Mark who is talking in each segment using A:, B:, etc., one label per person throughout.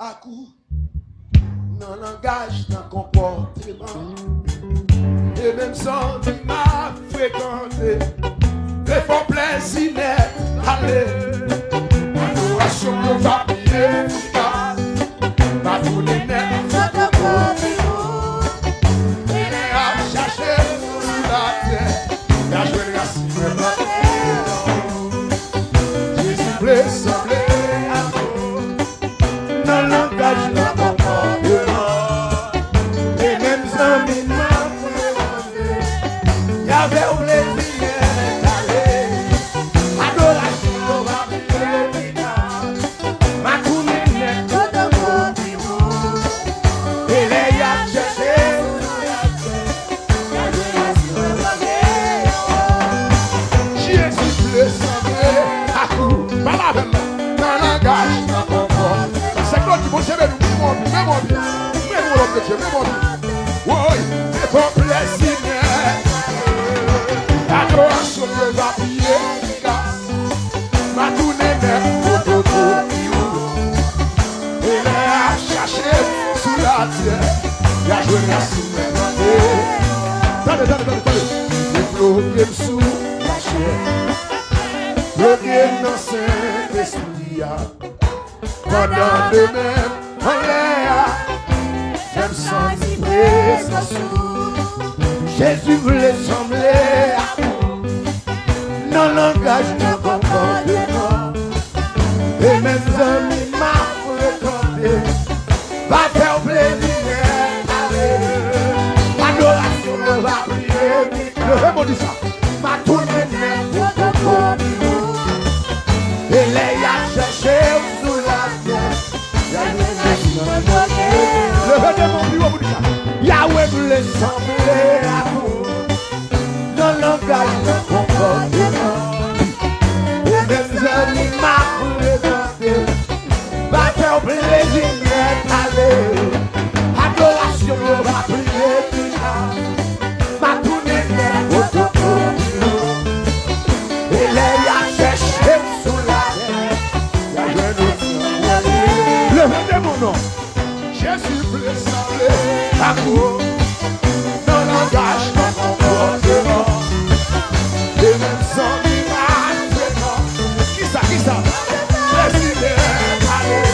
A: à coup, dans le langage, dans le comportement, et même sans m'a fréquenté, les font plaisir net, allez, adoration de va prier, ma tournée net, il est à chercher sur la terre, la joie à Jésus plaît, semblé à vous, dans le langage, dans le comportement, et même sans m'a fréquenté, il y avait au plaisir d'aller, adoration va prier, ma tournée net, et les y a cherché Jésus plaît, semblé à vous, dans le langage, dans le comportement. C'est quoi qui vous savez, nous, même en bien, oui, c'est ton plaisir, adoration de va prier, ma tournée net, et les a cherché sous la terre, il a joué la souveraineté. Attendez, il bloqué sous la chair, bloqué dans Saint-Esprit, pendant de même, en l'air, même sans y présence, Jésus voulait sembler à vous, dans le langage de comportement, et même amis m'a fréquenté, va faire plaisir, adoration va prier, le vraiment dit ça, ma tournée net, et les y a cherché sous la terre, le mon bureau vous dit ça, Yahweh voulait sembler à vous, dans le langage de comportement, et même amis m'a fréquenté, va faire plaisir, allez, adoration va prier, ma tournée net, et les y a cherché sous la terre, levez mon nom, Jésus voulait sembler à vous, dans le langage, dans le comportement, et même sans qui ça, président, allez,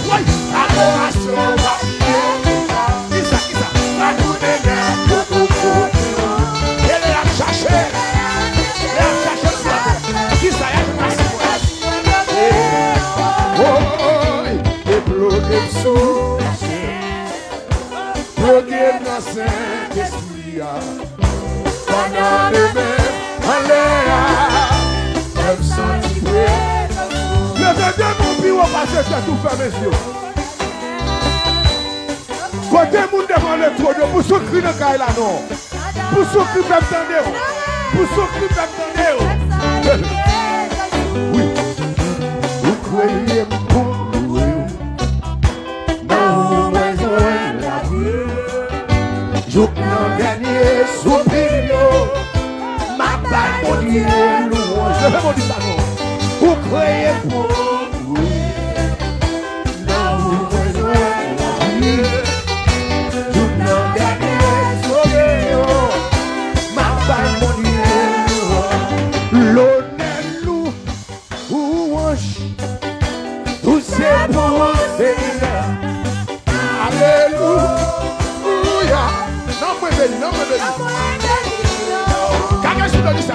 A: oui, adoration va prier, qui ça, la tournée net, elle est à chercher sur la terre, qui ça, elle est bloqué sous la chair, bloqué dans Saint-Esprit, pendant le même en l'air, même sans y présence. Levez mon bureau parce que c'est tout fermé, monsieur. Côté moun devant le trône, pour ceux qui ne caillent là non, pour ceux qui peuvent t'entendre, pour ceux qui peuvent t'entendre. Oui, vous croyez pour Jouk nan dernier soupir, ma balle mon Dieu louange. Je vais mon dire ça non. Vous croyez pour non vous besoin la vie. Jouk nan dernier soupir, ma balle mon Dieu louange. L'honneur louange, tout c'est pour Seigneur. Alléluia. Non, me béni. Quelqu'un se donne ça.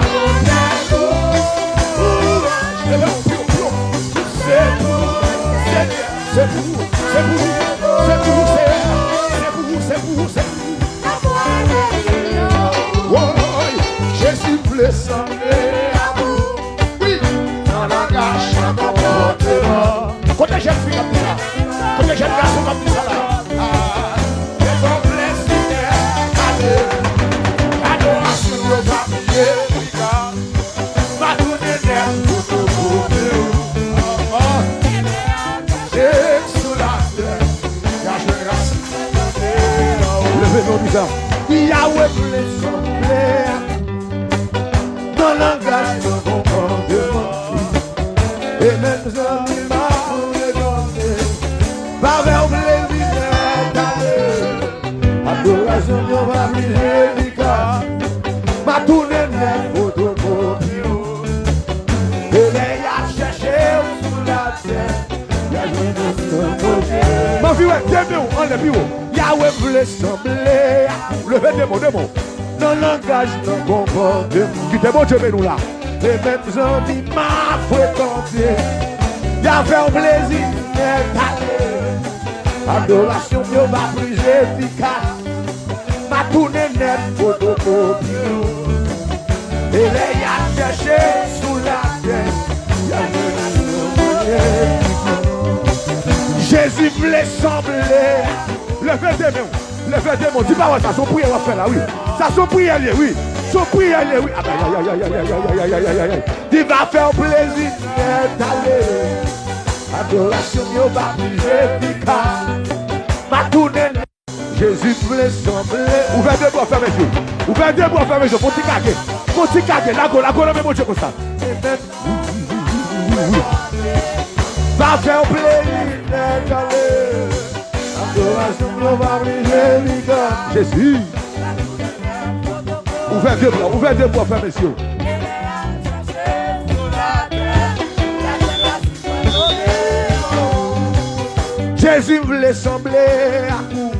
A: C'est pour vous. Jésus voulait sembler à vous. Oui, dans la gâche, dans mon comportement. Côté jeune fille comme ça. Côté jeune garçon comme ça là. Adoration va prier, ma tournée net, sous la terre, levez-nous du sang. Yahweh voulait sembler dans le langage de comportement, et même ça, il m'a fréquenté, va vers Ma vie, demain, on le bureau. Yahweh voulait sembler. Levez des mots. Non langage, non comportement. Qui te bon Dieu, nous là. Les mêmes amis m'a fréquenté. Y'avait un plaisir net allé. Adoration, Dieu va plus efficace. Ma tournée net, photocopie. Et les y a cherché sous la terre. Jésus voulait sembler. Levez des mains. Dis pas, ça son prière va faire là, oui. Ça son prière, oui. Son prière, oui. Aïe. Il va faire plaisir d'aller. Adoration, il va plus efficace. Ma tournée. Jésus voulait sembler. Ouvrez deux bois, fermez les yeux. Ouvrez deux bois, fermez les yeux. Faut t'y caguer. La go, même Dieu comme ça. Va faire plaisir d'aller. Adoration, il va plus efficace. Jésus. Ouvrez deux bois, fermez les yeux. Jésus voulait sembler à vous.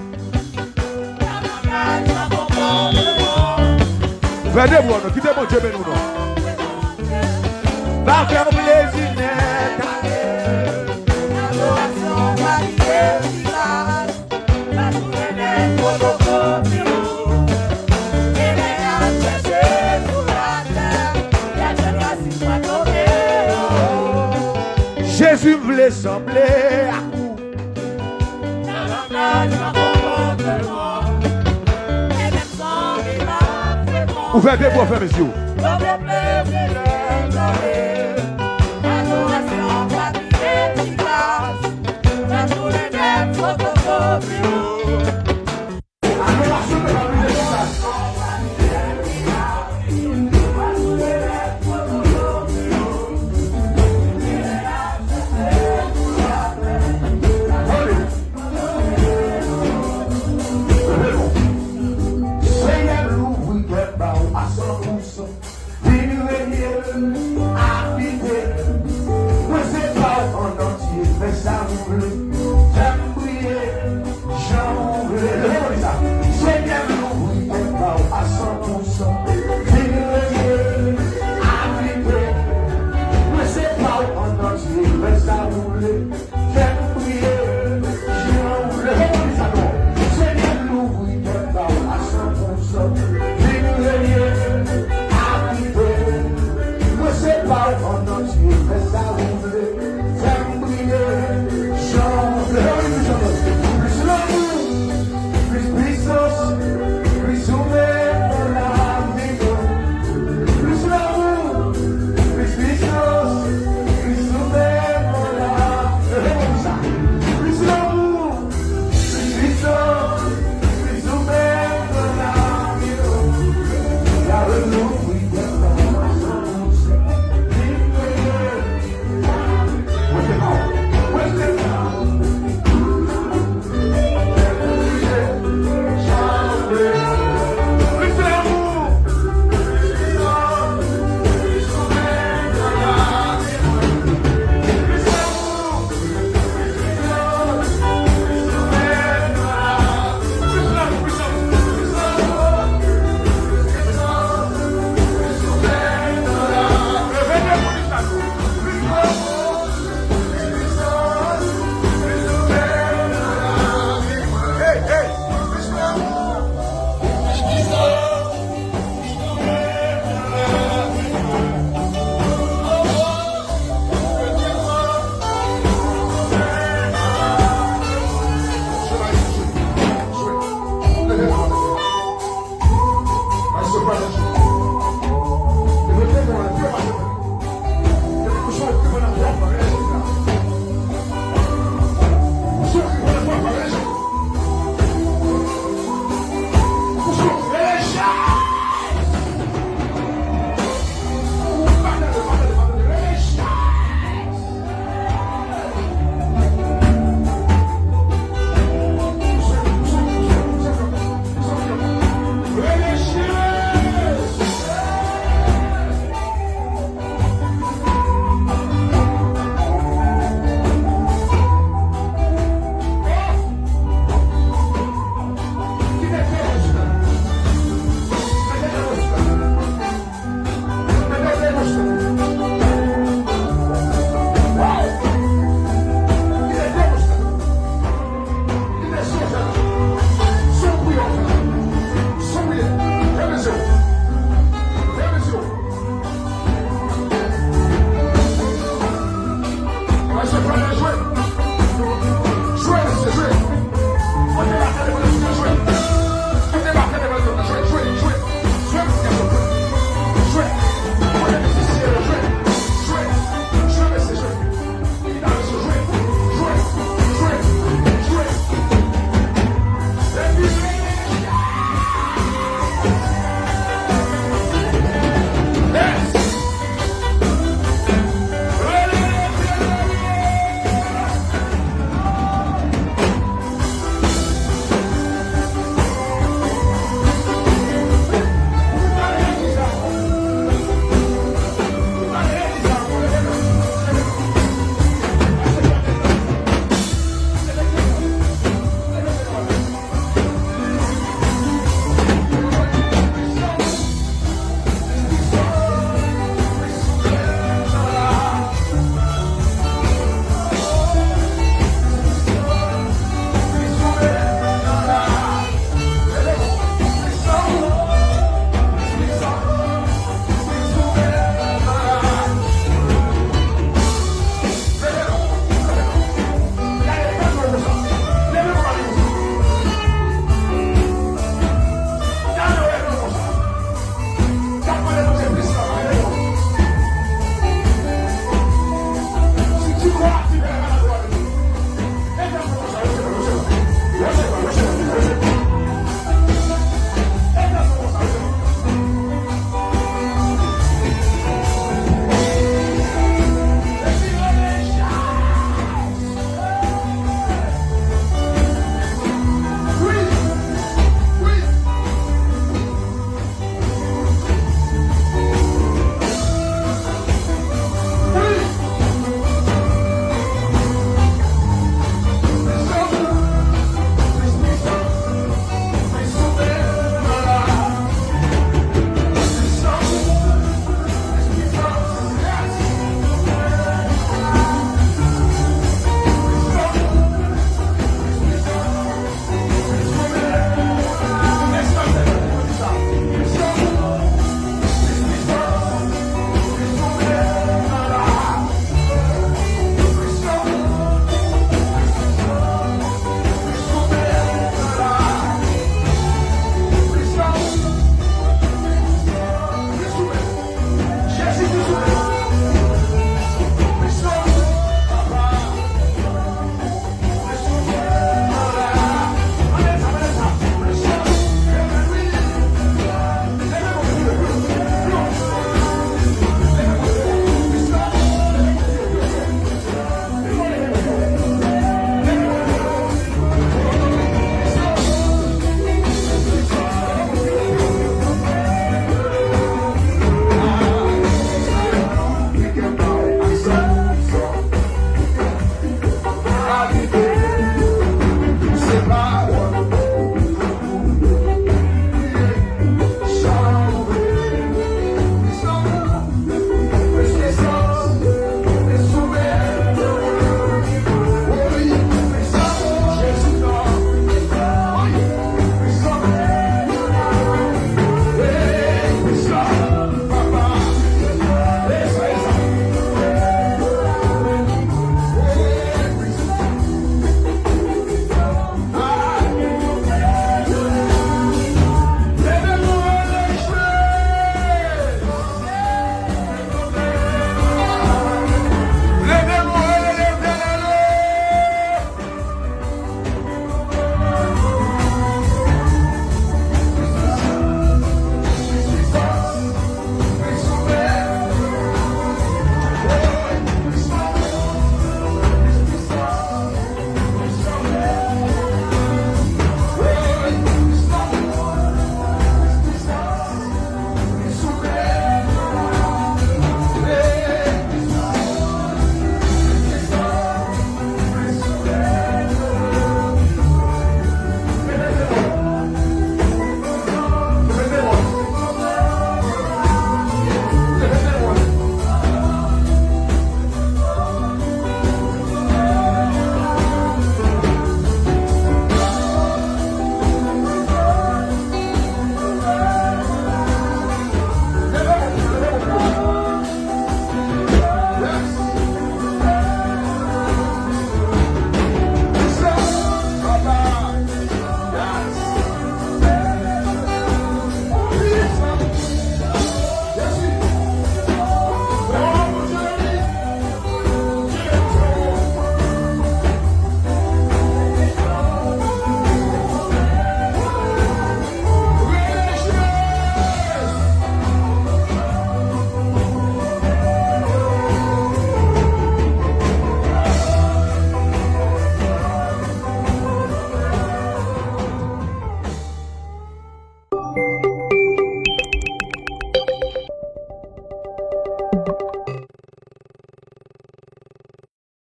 A: Venez moi, quittez mon Dieu, mais nous non. Va faire plaisir net. Jésus voulait sembler à vous. Ouvrez des bois, frères, messieurs.